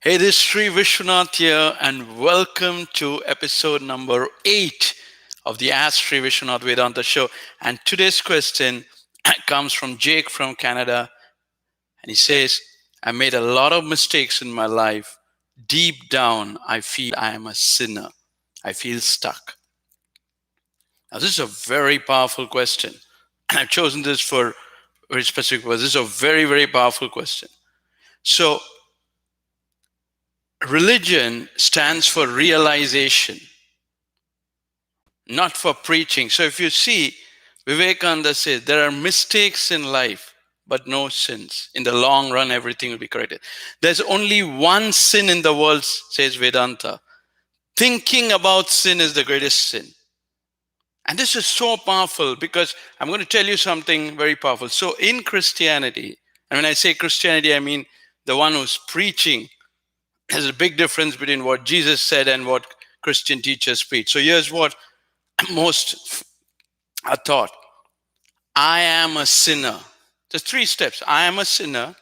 Hey, this is Sri Vishwanath here, and welcome to episode number 8 of the Ask Sri Vishwanath Vedanta show. And today's question comes from Jake from Canada, and he says, I made a lot of mistakes in my life. Deep down, I feel I am a sinner. I feel stuck. Now, this is a very powerful question. I've chosen this for a very specific purpose. This is a very, very powerful question. So, religion stands for realization, not for preaching. So if you see, Vivekananda says there are mistakes in life, but no sins. In the long run, everything will be corrected. There's only one sin in the world, says Vedanta. Thinking about sin is the greatest sin. And this is so powerful because I'm going to tell you something very powerful. So in Christianity, and when I say Christianity, I mean the one who's preaching. There's a big difference between what Jesus said and what Christian teachers preach. So here's what most are taught. I am a sinner. There's 3 steps. I am a sinner.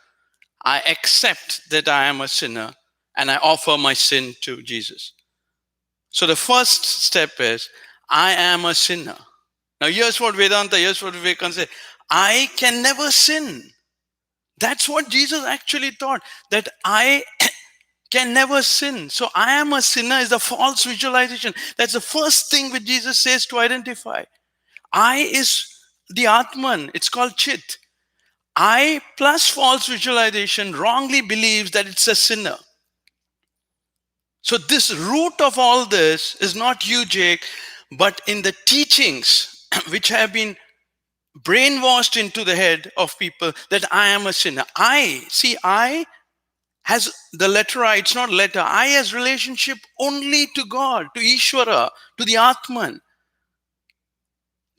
I accept that I am a sinner, and I offer my sin to Jesus. So the first step is, I am a sinner. Now here's what Vivekananda said. I can never sin. That's what Jesus actually taught, that I can never sin. So I am a sinner is the false visualization. That's the first thing which Jesus says to identify. I is the Atman. It's called Chit. I plus false visualization wrongly believes that it's a sinner. So this root of all this is not you, Jake, but in the teachings which have been brainwashed into the head of people that I am a sinner. I has the letter I, it's not letter. I has relationship only to God, to Ishvara, to the Atman.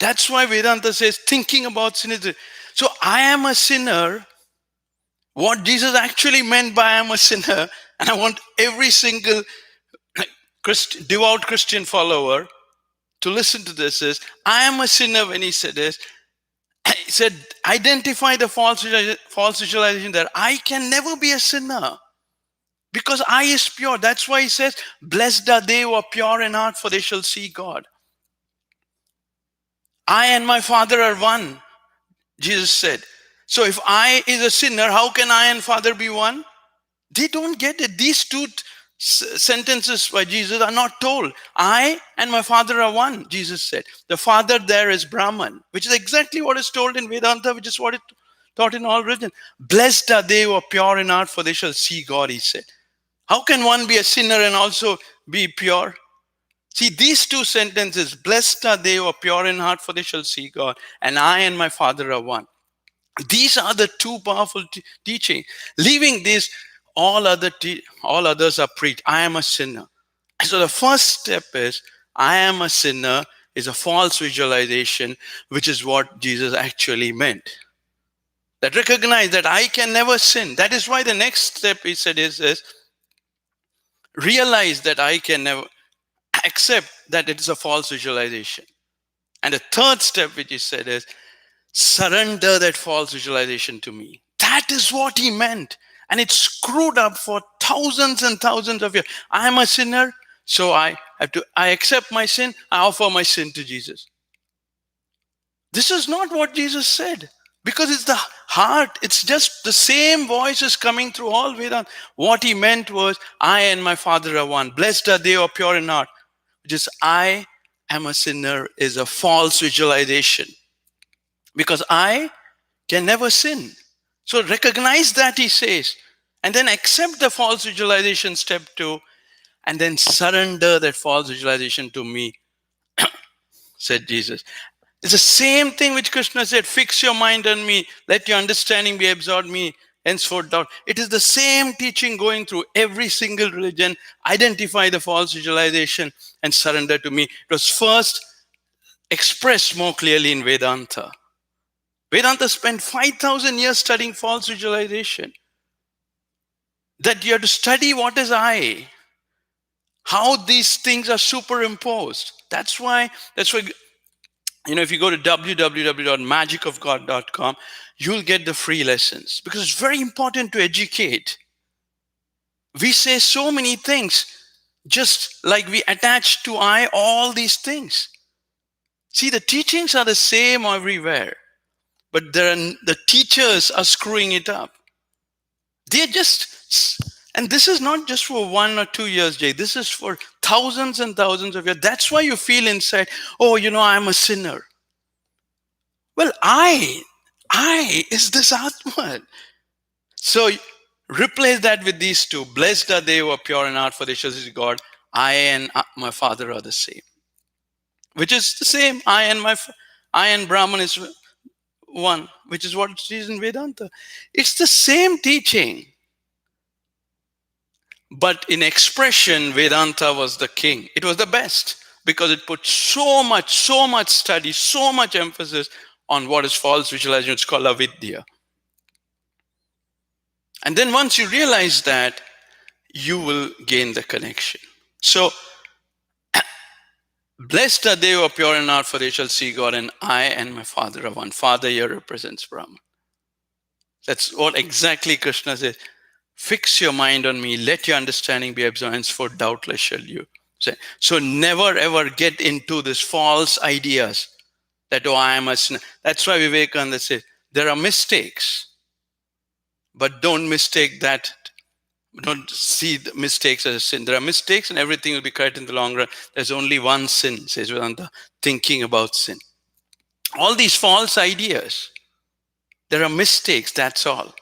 That's why Vedanta says thinking about sin is. So I am a sinner. What Jesus actually meant by I am a sinner, and I want every single devout Christian follower to listen to this is, I am a sinner when he said this. He said, identify the false visualization that I can never be a sinner. Because I is pure. That's why he says, blessed are they who are pure in heart, for they shall see God. I and my Father are one, Jesus said. So if I is a sinner, how can I and Father be one? They don't get it. These two sentences by Jesus are not told. I and my Father are one, Jesus said. The Father there is Brahman, which is exactly what is told in Vedanta, which is what it taught in all religion. Blessed are they who are pure in heart, for they shall see God, he said. How can one be a sinner and also be pure? See, these 2 sentences, blessed are they who are pure in heart, for they shall see God, and I and my Father are one. These are the 2 powerful teaching. Leaving this, all others are preached. I am a sinner. So the first step is, I am a sinner is a false visualization, which is what Jesus actually meant. That recognize that I can never sin. That is why the next step, he said, is realize that I can never accept that it is a false visualization. And the third step, which he said, is surrender that false visualization to me. That is what he meant. And it's screwed up for thousands and thousands of years. I am a sinner, so I accept my sin, I offer my sin to Jesus. This is not what Jesus said. Because it's the heart, it's just the same voice is coming through all Vedanta. What he meant was, I and my Father are one. Blessed are they who are pure in heart. Which is, I am a sinner is a false visualization. Because I can never sin. So recognize that, he says. And then accept the false visualization, step 2. And then surrender that false visualization to me, said Jesus. It's the same thing which Krishna said, fix your mind on me, let your understanding be absorbed me, henceforth doubt. It is the same teaching going through every single religion. Identify the false visualization and surrender to me. It was first expressed more clearly in Vedanta. Vedanta spent 5,000 years studying false visualization. That you have to study what is I, how these things are superimposed. That's why if you go to www.magicofgod.com, you'll get the free lessons, because it's very important to educate. We say so many things, just like we attach to I all these things. See, the teachings are the same everywhere, but the teachers are screwing it up. They're just, and this is not just for 1 or 2 years, Jay. This is for thousands and thousands of years. That's why you feel inside, oh, I'm a sinner. Well, I is this Atman. So replace that with these two. Blessed are they who are pure in heart, for they shall see God. I and my Father are the same. Which is the same. I and Brahman is one, which is what it is in Vedanta. It's the same teaching. But in expression, Vedanta was the king. It was the best because it put so much study, so much emphasis on what is false visualization. It's called avidya. And then once you realize that, you will gain the connection. So, blessed are they who are pure in heart, for they shall see God, and I and my Father are one. Father here represents Brahman. That's what exactly Krishna says. Fix your mind on me, let your understanding be absorbed, for doubtless shall you say. So never ever get into this false ideas that, oh, I am a sinner. That's why Vivekananda says, there are mistakes, but don't mistake that. Don't see the mistakes as a sin. There are mistakes and everything will be correct in the long run. There's only one sin, says Vedanta, thinking about sin. All these false ideas, there are mistakes, that's all.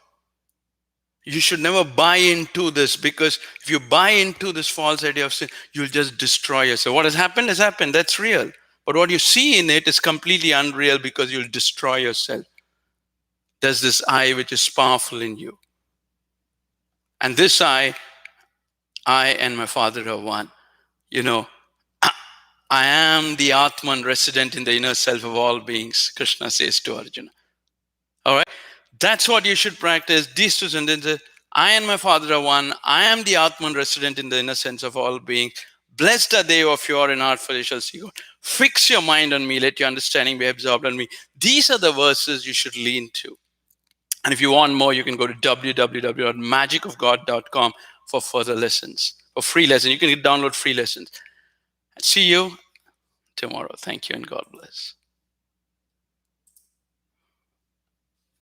You should never buy into this, because if you buy into this false idea of sin, you'll just destroy yourself. What has happened has happened. That's real. But what you see in it is completely unreal, because you'll destroy yourself. There's this I which is powerful in you. And this I and my Father are one. I am the Atman resident in the inner self of all beings, Krishna says to Arjuna. All right? That's what you should practice. These two sentences. I and my Father are one. I am the Atman resident in the inner sense of all beings. Blessed are they who are pure in heart, for they shall see God. Fix your mind on me. Let your understanding be absorbed on me. These are the verses you should lean to. And if you want more, you can go to www.magicofgod.com for further lessons, for free lessons. You can download free lessons. See you tomorrow. Thank you and God bless.